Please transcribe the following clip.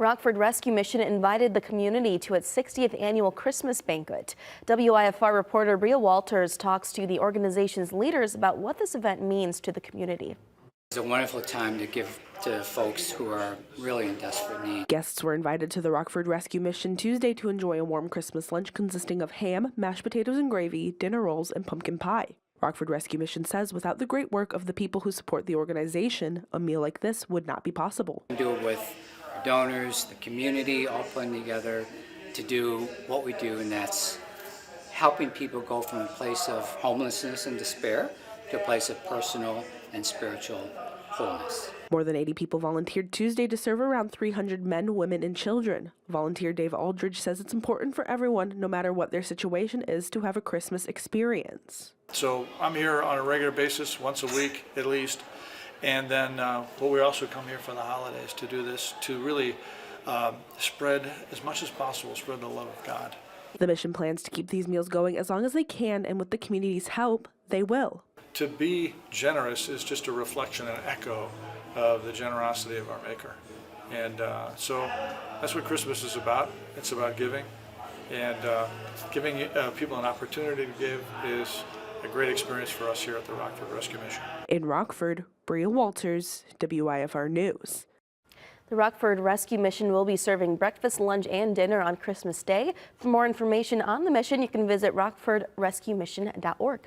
Rockford Rescue Mission invited the community to its 60th annual Christmas banquet. WIFR reporter Bria Walters talks to the organization's leaders about what this event means to the community. It's a wonderful time to give to folks who are really in desperate need. Guests were invited to the Rockford Rescue Mission Tuesday to enjoy a warm Christmas lunch consisting of ham, mashed potatoes and gravy, dinner rolls, and pumpkin pie. Rockford Rescue Mission says without the great work of the people who support the organization, a meal like this would not be possible. We do it with donors, the community, all putting together to do what we do, and that's helping people go from a place of homelessness and despair to a place of personal and spiritual wholeness. More than 80 people volunteered Tuesday to serve around 300 men, women, and children. Volunteer Dave Aldridge says it's important for everyone, no matter what their situation is, to have a Christmas experience. So I'm here on a regular basis, once a week at least, and then we also come here for the holidays to do this, to really spread as much as possible, spread the love of God. The mission plans to keep these meals going as long as they can, and with the community's help, they will. To be generous is just a reflection and echo of the generosity of our Maker. And so that's what Christmas is about. It's about giving. And giving people an opportunity to give is a great experience for us here at the Rockford Rescue Mission. In Rockford, Bria Walters, WIFR News. The Rockford Rescue Mission will be serving breakfast, lunch, and dinner on Christmas Day. For more information on the mission, you can visit rockfordrescuemission.org.